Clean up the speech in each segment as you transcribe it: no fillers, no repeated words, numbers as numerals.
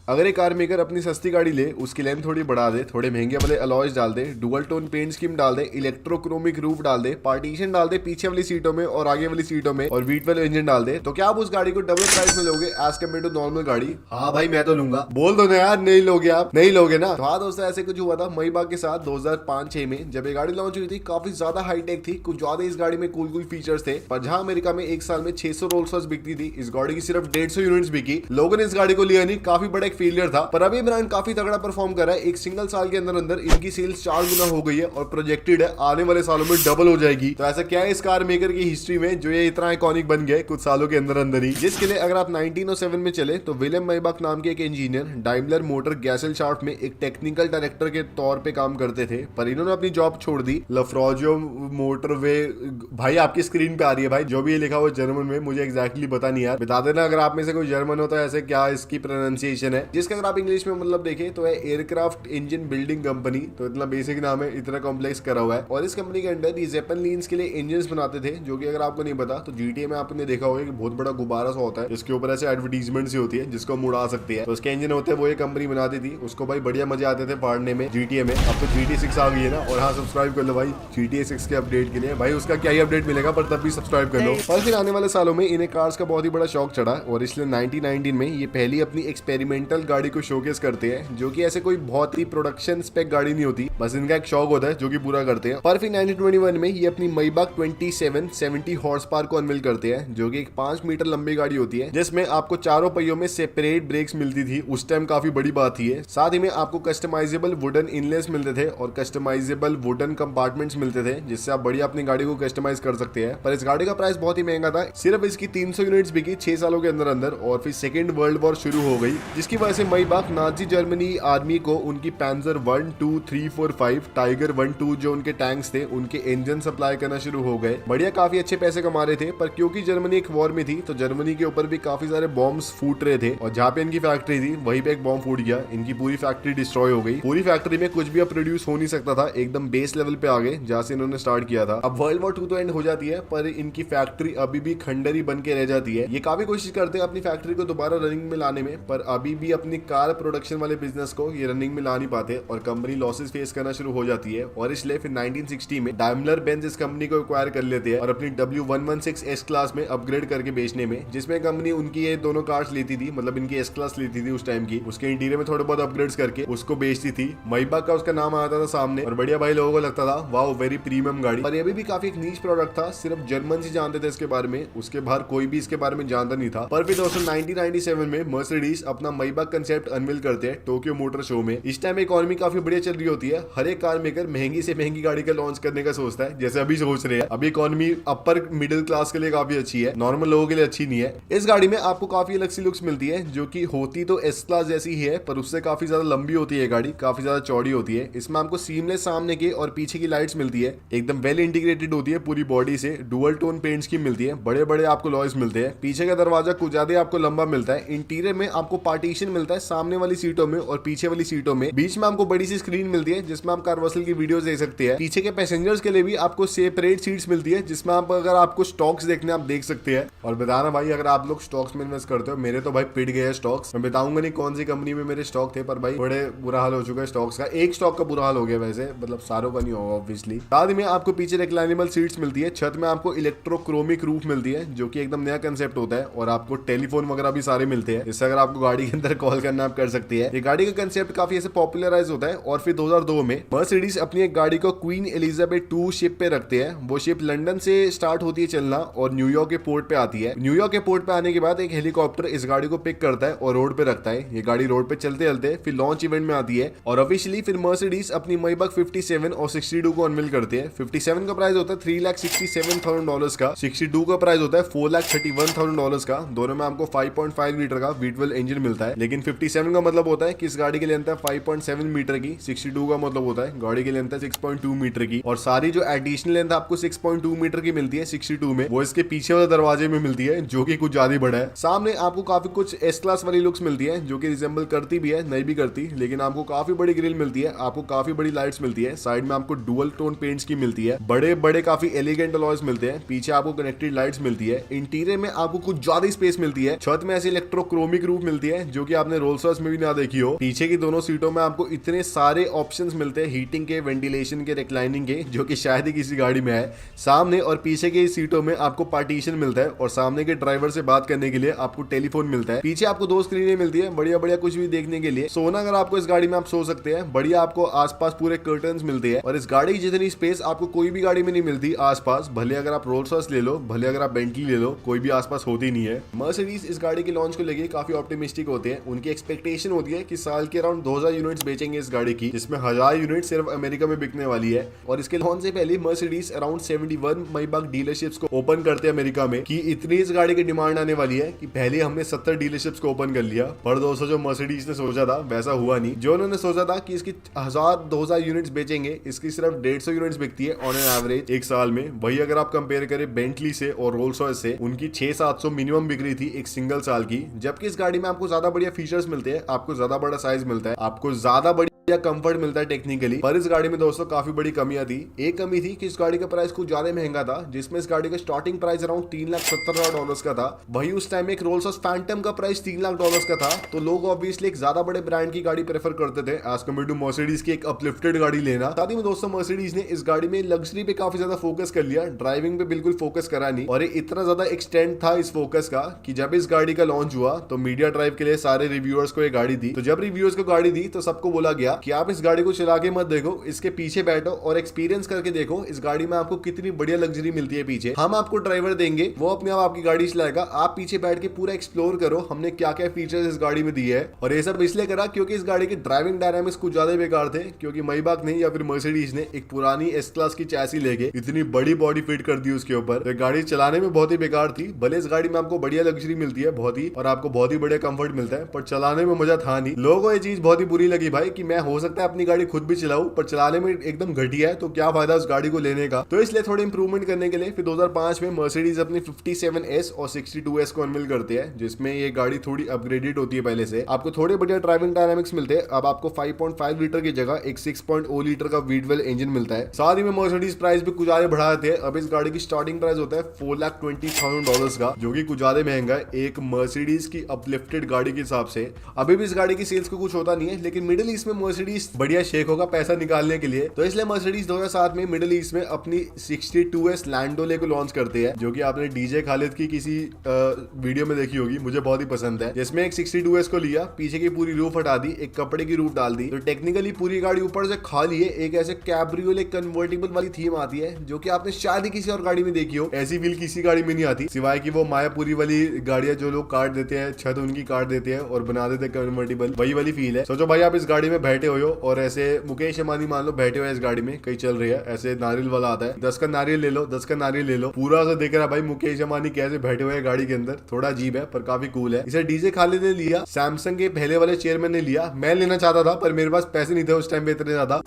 अगर एक car maker अपनी सस्ती गाड़ी ले, उसकी लेंथ थोड़ी बढ़ा दे, थोड़े महंगे वाले अलॉयज डाल दे, डुअल टोन पेंट स्कीम डाल दे, इलेक्ट्रोक्रोमिक रूफ डाल दे, पार्टीशन डाल दे पीछे वाली सीटों में और आगे वाली सीटों में, और वीट वाले इंजन डाल दे, तो क्या आप उस गाड़ी को डबल प्राइस में लोगे एज कम्पेयर टू नॉर्मल गाड़ी? हाँ भाई मैं तो लूंगा। बोल दो ना यार, नहीं लोगे आप? नहीं लोगे ना? तो हाँ दोस्तों, ऐसे कुछ हुआ था मईबाग के साथ 2005-6 में जब ये गाड़ी लॉन्च हुई थी। काफी ज्यादा हाईटेक थी, कुछ ज्यादा इस गाड़ी में कूल फीचर्स थे। पर जहां अमेरिका में एक साल में 600 रोल्स रॉयस बिकती थी, इस गाड़ी की सिर्फ 150 यूनिट्स बिकी। लोगों ने इस गाड़ी को लिया नहीं, काफी बड़ा एक फेलियर था। पर अब ये ब्रांड काफी तगड़ा परफॉर्म कर रहा है। एक सिंगल साल के अंदर अंदर इनकी सेल्स 4 गुना हो गई है और प्रोजेक्टेड है आने वाले सालों में डबल हो जाएगी। तो ऐसा क्या है इस कार मेकर की हिस्ट्री में जो ये इतना आइकॉनिक बन गया कुछ सालों के अंदर अंदर ही, जिसके लिए अगर आप 1907 में चले तो विलियम माइबाक नाम के एक इंजीनियर डाइमलर मोटर गैसेलशाफ्ट में एक टेक्निकल डायरेक्टर के तौर पे काम करते थे। पर इन्होंने अपनी जॉब छोड़ दी। लफ्रोजियो मोटरवे, भाई आपकी स्क्रीन पे आ रही है भाई, जो भी ये लिखा हुआ जर्मन में मुझे एग्जैक्टली पता नहीं यार, बता देना अगर आप में से कोई जर्मन हो तो ऐसे क्या इसकी प्रोनाउंसिएशन है, जिसका अगर आप इंग्लिश में मतलब देखें तो है एयरक्राफ्ट इंजन बिल्डिंग कंपनी। तो इतना बेसिक नाम है, इतना कॉम्प्लेक्स करा हुआ है। और इस कंपनी के अंडर ये जेपनलीन्स के लिए इंजन बनाते थे, जो कि अगर आपको नहीं पता तो जीटीए में आपने देखा होगा कि बहुत बड़ा गुब्बारा सा होता है जिसके ऊपर ऐसे एडवर्टीजमेंट सी होती है जिसको हम उड़ा सकते हैं। तो उसके इंजन होते हैं, वो ये कंपनी बनाती थी। उसको भाई बढ़िया मजे आते थे फाड़ने में जीटीए में। अब तो जीटी 6 आ गई है ना। और हाँ, सब्सक्राइब कर लो भाई जीटीए 6 के अपडेट के लिए। भाई उसका क्या ही अपडेट मिलेगा, पर तब भी सब्सक्राइब कर लो। और फिर आने वाले सालों में इन्हें कार्स का बहुत ही बड़ा शौक चढ़ा और इसलिए 1919 में ये पहली अपनी एक्सपेरिमेंटल गाड़ी को शोकेस करते हैं, जो कि ऐसे कोई बहुत ही प्रोडक्शन स्पेक गाड़ी नहीं होती, बस इनका एक शौक होता है जो कि पूरा करते हैं। पर फिर 1921 में ये अपनी मईबाक 2770 हॉर्स पावर को अनवील करते हैं, जो कि एक 5 मीटर लंबी गाड़ी होती है, जिसमें आपको चारों पहियों में सेपरेट ब्रेक्स मिलती थी। उस टाइम काफी बड़ी बात थी। साथ ही में आपको कस्टमाइजेबल वुडन इनलेस मिलते थे और कस्टमाइजेबल वुडन कंपार्टमेंट्स मिलते थे, जिससे आप बढ़िया अपनी गाड़ी को कस्टमाइज कर सकते हैं। पर इस गाड़ी का प्राइस बहुत ही महंगा था, सिर्फ इसकी 300 यूनिट्स बिकी 6 सालों के अंदर अंदर। और फिर सेकेंड वर्ल्ड वॉर शुरू हो गई, जिसकी वजह से मईबाक नाजी जर्मनी आर्मी को उनकी पैंजर 1, 2, 3, 4, 5 टाइगर 1, 2 जो उनके टैंक्स थे उनके इंजन सप्लाई करना शुरू हो गए। बढ़िया काफी अच्छे पैसे कमा रहे थे। पर क्योंकि जर्मनी एक वॉर में थी तो जर्मनी के ऊपर भी काफी सारे बॉम्ब्स फूट रहे थे, और जहाँ पे इनकी फैक्ट्री थी वहीं पे एक बॉम्ब फूट गया, इनकी पूरी फैक्ट्री डिस्ट्रॉय हो गई। पूरी फैक्ट्री में कुछ भी अब प्रोड्यूस हो नहीं सकता था, एकदम बेस लेवल पे आ गए जहाँ से इन्होंने स्टार्ट किया था। अब वर्ल्ड वॉर 2 तो एंड हो जाती है, पर इनकी फैक्ट्री अभी भी खंडरी बन के रह जाती है। ये काफी कोशिश करते हैं अपनी फैक्ट्री को दोबारा रनिंग में लाने में, पर अभी भी अपनी कार प्रोडक्शन वाले बिजनेस को ये रनिंग में ला नहीं पाते और कंपनी लॉसेस फेस करना शुरू हो जाती है। और इसलिए फिर 1960 में डाइमलर बेंज इस कंपनी को एक्वायर कर लेते हैं और अपनी W116 एस क्लास में अपग्रेड करके बेचने में, जिसमें कंपनी उनकी ये दोनों कार्स लेती थी, मतलब इनकी एस क्लास लेती थी उस टाइम की, उसके इंटीरियर में थोड़े बहुत अपग्रेड्स करके उसको बेचती थी। मईबाक का उसका नाम आता था सामने और बढ़िया भाई लोगों को लगता था वाओ वेरी प्रीमियम गाड़ी। पर ये भी काफी एक नीश प्रोडक्ट था, सिर्फ जर्मन ही जानते थे इसके बारे में, उसके बाहर कोई भी इसके बारे में जानता नहीं था। पर फिर दोस्तों 1997 में मर्सिडीज अपना मईबाक कंसेप्ट अनवील करते हैं टोक्यो मोटर शो में। इस टाइम इकोनॉमी काफी बढ़िया चल रही होती है, हर एक कार मेकर महंगी से महंगी गाड़ी का लॉन्च करने का सोचता है, जैसे अभी सोच रहे हैं। अभी इकोनॉमी अपर मिडिल क्लास के लिए काफी अच्छी है, नॉर्मल लोगों के लिए अच्छी नहीं है। इस गाड़ी में आपको काफी अलग सी लुक्स मिलती है, जो कि होती तो एस क्लास जैसी ही है, पर उससे काफी ज्यादा लंबी होती है गाड़ी, काफी ज्यादा चौड़ी होती है। इसमें आपको सीमलेस सामने के और पीछे की लाइट्स मिलती है, एकदम वेल इंटीग्रेटेड होती है पूरी बॉडी से। डुअल टोन पेंट्स की मिलती है, बड़े बड़े आपको लॉयस मिलते हैं। पीछे का दरवाजा कुछ ज्यादा आपको लंबा मिलता है। इंटीरियर में आपको पार्टीशन मिलता है सामने वाली सीटों में और पीछे वाली सीटों में। बीच में आपको बड़ी सी स्क्रीन मिलती है जिसमें आप कार्वसल की वीडियोस देख सकते हैं। पीछे के पैसेंजर्स के लिए भी आपको सेपरेट सीट्स मिलती है, जिसमें आप अगर आपको स्टॉक्स देखने आप देख सकते हैं। और बताना भाई अगर आप लोग स्टॉक्स में इन्वेस्ट करते हो, मेरे तो भाई पिट गए स्टॉक्स। मैं बताऊंगा नहीं कौन सी कंपनी में मेरे स्टॉक थे, पर भाई बड़े बुरा हाल हो चुका है स्टॉक्स का। एक स्टॉक का बुरा हाल हो गया, वैसे मतलब सारों का नहीं होगा ऑब्वियसली। साथ में आपको पीछे रिक्लाइनेबल सीट्स मिलती है। छत में आपको इलेक्ट्रोक्रोमिक रूफ मिलती है, जो कि एकदम नया कंसेप्ट होता है। और आपको टेलीफोन वगैरह भी सारे मिलते हैं, इससे अगर आपको गाड़ी के अंदर कॉल करना आप कर सकती है। ये गाड़ी का कंसेप्ट काफी ऐसे पॉपुलराइज होता है। और फिर 2002 में मर्सिडीज अपनी एक गाड़ी को क्वीन एलिजाबेथ 2 शिप पे रखते हैं। वो शिप लंदन से स्टार्ट होती है चलना और न्यूयॉर्क के पोर्ट पे आती है। न्यूयॉर्क के पोर्ट पे आने के बाद एक हेलीकॉप्टर इस गाड़ी को पिक करता है और रोड पे रखता है। ये गाड़ी रोड पे चलते चलते फिर लॉन्च इवेंट में आती है और ऑफिशियली फिर मर्सिडीज अपनी मईबाक 57 और 62 को अनवील करते हैं। 57 का प्राइस होता है $3,67,000 का, 62 का प्राइस होता है $4,31,000 का। दोनों में आपको 5.5 लीटर का V12 इंजन मिलता है। लेकिन 57 का मतलब होता है कि इस गाड़ी की लेंथ है 5.7 मीटर की, 62 का मतलब होता है गाड़ी की लेंथ है 6.2 मीटर की। और सारी जो एडिशनल लेंथ आपको 6.2 मीटर की मिलती है 62 में, वो इसके पीछे वाले दरवाजे में मिलती है, जो कि कुछ ज्यादा बड़ा है। सामने आपको काफी कुछ एस क्लास वाली लुक्स मिलती है, जो कि रिजेंबल करती भी है, नहीं भी करती, लेकिन आपको काफी बड़ी ग्रिल मिलती है, आपको काफी बड़ी लाइट्स मिलती है। साइड में आपको डुअल टोन पेंट्स की मिलती है, बड़े बड़े काफी एलिगेंट अलॉयज मिलते हैं। पीछे आपको कनेक्टेड लाइट्स मिलती है। इंटीरियर में आपको कुछ ज्यादा स्पेस मिलती है। छत में ऐसी इलेक्ट्रोक्रोमिक रूफ मिलती है, जो कि कि आपने रोल्स रॉयस में भी ना देखी हो। पीछे की दोनों सीटों में आपको इतने सारे ऑप्शंस मिलते हैं हीटिंग के, वेंटिलेशन के, रिक्लाइनिंग के, जो कि शायद ही किसी गाड़ी में है। सामने और पीछे की सीटों में आपको पार्टीशन मिलता है और सामने के ड्राइवर से बात करने के लिए आपको टेलीफोन मिलता है। पीछे आपको 2 स्क्रीनें मिलती है, बढ़िया बढ़िया कुछ भी देखने के लिए। सोना अगर आपको इस गाड़ी में आप सो सकते हैं, बढ़िया आपको आसपास पूरे कर्टन्स मिलते हैं और इस गाड़ी की जितनी स्पेस आपको कोई भी गाड़ी में नहीं मिलती आसपास। भले अगर आप रोल्स रॉयस ले लो, भले अगर आप बेंटली ले लो, कोई भी आसपास होती नहीं है। मर्सिडीज इस गाड़ी के लॉन्च को लेके काफी ऑप्टिमिस्टिक होते हैं। उनकी एक्सपेक्टेशन होती है कि साल के अराउंड 2000 यूनिट्स बेचेंगे इस गाड़ी की, जिसमें 1000 यूनिट सिर्फ अमेरिका में बिकने वाली है। और इसके लॉन्च से पहले मर्सिडीज अराउंड 71 माइबाग डीलरशिप्स को ओपन करते हैं अमेरिका में, कि इतनी इस गाड़ी की डिमांड आने वाली है कि पहले हमने 70 डीलरशिप्स को ओपन कर लिया। पर दोस्तों जो मर्सिडीज ने सोचा था वैसा हुआ नहीं। जो उन्होंने सोचा था कि इसकी 1000-2000 यूनिट्स बेचेंगे, इसकी सिर्फ 150 यूनिट्स बिकती है ऑन एन एवरेज एक साल में। वही अगर आप कंपेयर करें बेंटली से और रोल्स रॉयस से, उनकी 600-700 मिनिमम बिक रही थी एक सिंगल साल की। जबकि इस गाड़ी में आपको ज्यादा बढ़िया फीचर्स मिलते हैं, आपको ज्यादा बड़ा साइज मिलता है, आपको ज्यादा बड़ी या कंफर्ट मिलता है टेक्निकली। पर इस गाड़ी में दोस्तों काफी बड़ी कमियां थी। एक कमी थी कि इस गाड़ी का प्राइस कुछ ज्यादा महंगा था, जिसमें इस गाड़ी का स्टार्टिंग प्राइस अराउंड $3,70,000 का था। वही उस टाइम एक रोल्स रॉयस फैंटम का प्राइस $3,00,000 का था। तो लोग ऑब्वियसली एक ज्यादा बड़े ब्रांड की गाड़ी प्रेफर करते थे एज कम्पेयर टू मर्सिडीज की एक अपलिफ्टेड गाड़ी लेना। साथ ही में दोस्तों मर्सिडीज ने इस गाड़ी में लग्जरी पे काफी ज्यादा फोकस कर लिया, ड्राइविंग पे बिल्कुल फोकस करा नहीं। और इतना ज्यादा एक्सटेंड था इस फोकस का कि जब इस गाड़ी का लॉन्च हुआ तो मीडिया ड्राइव के लिए सारे रिव्यूअर्स को ये गाड़ी दी। तो जब रिव्यूअर्स को गाड़ी दी तो सबको बोला गया कि आप इस गाड़ी को चला के मत देखो, इसके पीछे बैठो और एक्सपीरियंस करके देखो इस गाड़ी में आपको कितनी बढ़िया लग्जरी मिलती है पीछे। हम आपको ड्राइवर देंगे, वो अपने आप आपकी गाड़ी चलाएगा, आप पीछे बैठ के पूरा एक्सप्लोर करो हमने क्या क्या फीचर्स इस गाड़ी में दिए है। और ये सब इसलिए करा क्योंकि इस गाड़ी के ड्राइविंग डायनामिक्स कुछ ज्यादा बेकार थे, क्योंकि माइबाग ने या फिर मर्सिडीज ने एक पुरानी एस क्लास की चैसी लेके इतनी बड़ी बॉडी फिट कर दी उसके ऊपर। तो गाड़ी चलाने में बहुत ही बेकार थी। भले इस गाड़ी में आपको बढ़िया लग्जरी मिलती है बहुत ही, और आपको बहुत ही बढ़िया कंफर्ट मिलता है, पर चलाने में मजा था नहीं। लोगों को ये चीज बहुत ही बुरी लगी भाई कि मैं हो सकता है अपनी गाड़ी खुद भी चलाऊं, पर चलाने में एकदम घटिया है, तो क्या फायदा उस गाड़ी को लेने का। तो इसलिए थोड़ी इंप्रूवमेंट करने के लिए फिर 2005 में मर्सिडीज अपनी 57S और 62S को अनवील करते हैं, जिसमें ये गाड़ी थोड़ी अपग्रेडेड होती है पहले से। आपको थोड़े बढ़िया ड्राइविंग डायनामिक्स मिलते हैं। अब आपको 5.5 लीटर की जगह एक 6.0 लीटर का V12 इंजन मिलता है। साथ ही में मर्सिडीज प्राइस भी कुछ ज्यादा बढ़ा देते हैं। अब इस गाड़ी की स्टार्टिंग प्राइस होता है $4,20,000 का, जो कि कुछ ज्यादा महंगा है एक मर्सिडीज की अपलिफ्टेड गाड़ी के हिसाब से। अभी भी इस गाड़ी की सेल्स को कुछ होता नहीं है, लेकिन मिडिल ईस्ट में मर्सिडीज बढ़िया शेक होगा पैसा निकालने के लिए। तो इसलिए मर्सिडीज 2007 में मिडिल ईस्ट में अपनी 62S लैंडोले को लॉन्च करते हैं, जो कि आपने डीजे खालिद की किसी वीडियो में देखी होगी, मुझे बहुत ही पसंद है। जिसमें एक 62S को लिया, पीछे की पूरी रूफ हटा दी, एक कपड़े की रूफ डाल दी, तो टेक्निकली पूरी गाड़ी ऊपर से खाली है। एक ऐसे कैब्रियोले कन्वर्टेबल वाली थीम आती है, जो कि आपने शायद ही किसी और गाड़ी में देखी हो। ऐसी फील किसी गाड़ी में नहीं आती, सिवाय की वो मायापुरी वाली गाड़ियां जो लोग काट देते हैं, छत उनकी काट देते हैं और बना देते हैं कन्वर्टेबल, वही वाली फील है। सोचो भाई आप इस गाड़ी में बैठे हो और ऐसे मुकेश अंबानी मान लो बैठे हो इस गाड़ी में, कहीं चल रही है, ऐसे नारियल वाला आता है, 10 का नारियल ले लो, 10 का नारियल ले लो, पूरा सा देख रहा भाई मुकेश अंबानी कैसे बैठे हुए हैं गाड़ी के अंदर। थोड़ा अजीब है पर काफी कूल है। इसे डीजे खालिद ने लिया, सैमसंग के पहले वाले चेयरमैन ने लिया। मैं लेना चाहता था पर मेरे पास पैसे नहीं थे उस टाइम पे इतने ज्यादा,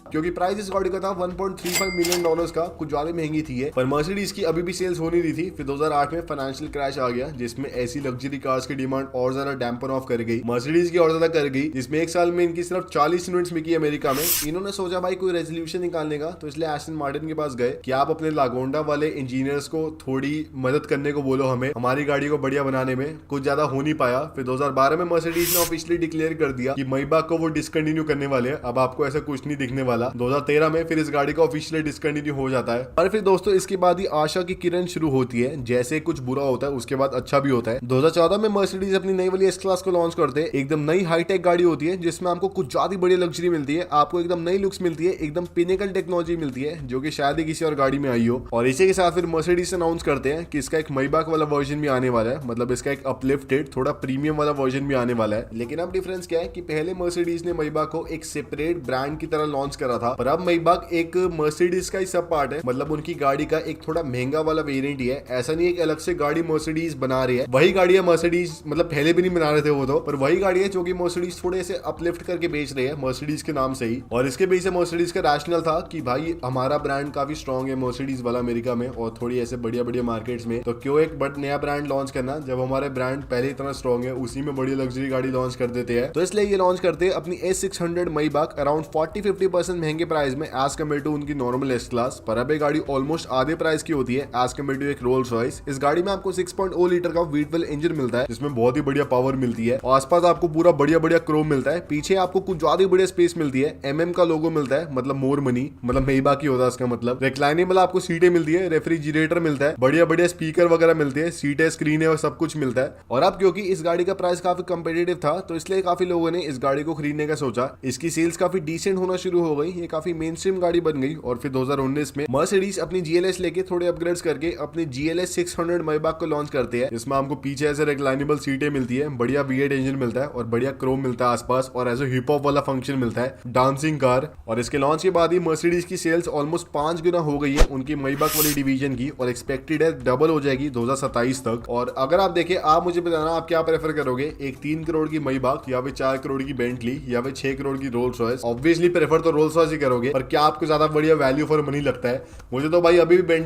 क्योंकि प्राइस इस गाड़ी का था $1.35 मिलियन का, कुछ ज्यादा महंगी थी ये। पर मर्सिडीज की अभी भी सेल्स हो नहीं रही थी। फिर 2008 में फाइनेंशियल क्रैश आ गया, जिसमें ऐसी लग्जरी कार्स की डिमांड और ज्यादा डैम्पर ऑफ कर गई, मर्सिडीज की और ज्यादा कर गई, जिसमें एक साल में इनकी सिर्फ 40 यूनिट्स बिकी अमेरिका में। इन्होंने सोचा भाई कोई रेजोल्यूशन निकालने का, तो इसलिए एस्टन मार्टिन के पास गए कि आप अपने लागोंडा वाले इंजीनियर्स को थोड़ी मदद करने को बोलो हमें, हमारी गाड़ी को बढ़िया बनाने में। कुछ ज्यादा हो नहीं पाया। फिर 2012 में मर्सिडीज ने ऑफिशियली डिक्लेयर कर दिया कि माइबाग को वो डिसकंटिन्यू करने वाले हैं, अब आपको ऐसा कुछ नहीं दिखने वाला। 2013 में फिर इस गाड़ी का ऑफिशियली डिसकंटिन्यू हो जाता है। और फिर दोस्तों इसके बाद ही आशा की किरण शुरू होती है, जैसे कुछ बुरा होता है उसके बाद अच्छा भी होता है। 2014 में मर्सिडीज अपनी नई वाली एस क्लास को लॉन्च करते हैं। एकदम नई हाईटेक गाड़ी होती है, जिसमें आपको कुछ ज्यादा बढ़िया लग्जरी मिलती है, आपको एकदम नई लुक्स मिलती है, एकदम पिनेकल टेक्नोलॉजी मिलती है, जो कि शायद ही किसी और गाड़ी में आई हो। और इसी के साथ फिर मर्सिडीज अनाउंस करते हैं कि इसका एक माइबाग वाला वर्जन भी आने वाला है, मतलब इसका एक अपलिफ्टेड थोड़ा प्रीमियम वाला वर्जन भी आने वाला है। लेकिन अब डिफरेंस क्या है कि पहले मर्सिडीज ने माइबाग को एक सेपरेट ब्रांड की तरह लॉन्च करा था, पर अब माइबाग एक मर्सिडीज का ही सब पार्ट है, मतलब उनकी गाड़ी का एक थोड़ा महंगा वाला वेरिएंट ही है। ऐसा नहीं है कि अलग से गाड़ी मर्सिडीज बना रही है, वही गाड़ी है मर्सिडीज, मतलब पहले भी नहीं बना रहे थे वो तो, पर वही गाड़ी है जो कि मर्सिडीज थोड़े से अपलिफ्ट करके बेच रहे हैं मर्सिडीज के नाम से ही। और इसके पीछे मर्सिडीज का रैशनल था कि भाई हमारा ब्रांड काफी स्ट्रॉन्ग है मर्सिडीज वाला अमेरिका में और थोड़ी ऐसे बढ़िया बढ़िया मार्केट्स में, तो क्यों एक नया ब्रांड लॉन्च करना जब हमारे ब्रांड पहले इतना स्ट्रॉन्ग है, उसी में बड़ी लग्जरी गाड़ी लॉन्च कर देते हैं। तो इसलिए ये लॉन्च करते हैं अपनी S600 माइबाग अराउंड 40-50% महंगे प्राइस में एज कम्पेयर टू उनकी नॉर्मल एस क्लास, पर अब ये गाड़ी ऑलमोस्ट आधे प्राइस की होती है एज कम्पेयर टू एक रोल्स रॉयस। इस गाड़ी में आपको 6.0 लीटर का V12 इंजन मिलता है जिसमें बहुत ही बढ़िया पावर मिलती है और आसपास आपको पूरा बढ़िया बढ़िया क्रोम मिलता है। पीछे आपको कुछ ज्यादा बढ़िया स्पेस मिलती है, MM का लोगो मिलता है, मतलब मोर मनी, मतलब मेबा की होता है इसका मतलब। रिक्लाइनेबल आपको सीटें मिलती है, रेफ्रिजरेटर मिलता है, बढ़िया बढ़िया स्पीकर वगैरह मिलते हैं, सीटें, स्क्रीन है और सब कुछ मिलता है। और अब क्योंकि इस गाड़ी का प्राइस काफी कंपेटिटिव था तो इसलिए काफी लोगों ने इस गाड़ी को खरीदने का सोचा। इसकी सेल्स काफी डिसेंट होना शुरू हो गई, ये काफी मेन स्ट्रीम गाड़ी बन गई। और फिर 2019 में मर्सिडीज अपनी GLS लेके थोड़े अपग्रेड्स करके अपनी GLS 600 मैबाक को लॉन्च करते हैं, जिसमें आपको पीछे ऐसे रिक्लाइनेबल सीटें मिलती है, बढ़िया V8 इंजन मिलता है और बढ़िया क्रोम मिलता है आसपास, और ऐसे हिप हॉप वाला फंक्शन मिलता है, डांसिंग कार। और इसके लॉन्च के बाद ही मर्सिडीज की सेल्स ऑलमोस्ट 5 गुना हो गई है उनकी मैबाक वाली डिवीजन की, और एक्सपेक्टेड है डबल हो जाएगी 2027 तक। और अगर आप देखें, आप मुझे बताना आप क्या प्रेफर करोगे, एक 3 करोड़ की मैबाक या फिर 4 करोड़ की बेंटली या फिर 6 करोड़ की रोल्स रॉयस। ऑब्वियसली प्रेफर तो रोल्स रॉयस ही करोगे, पर क्या आपको ज्यादा बढ़िया वैल्यू फॉर मनी लगता है? मुझे तो भाई अभी भी बेंटली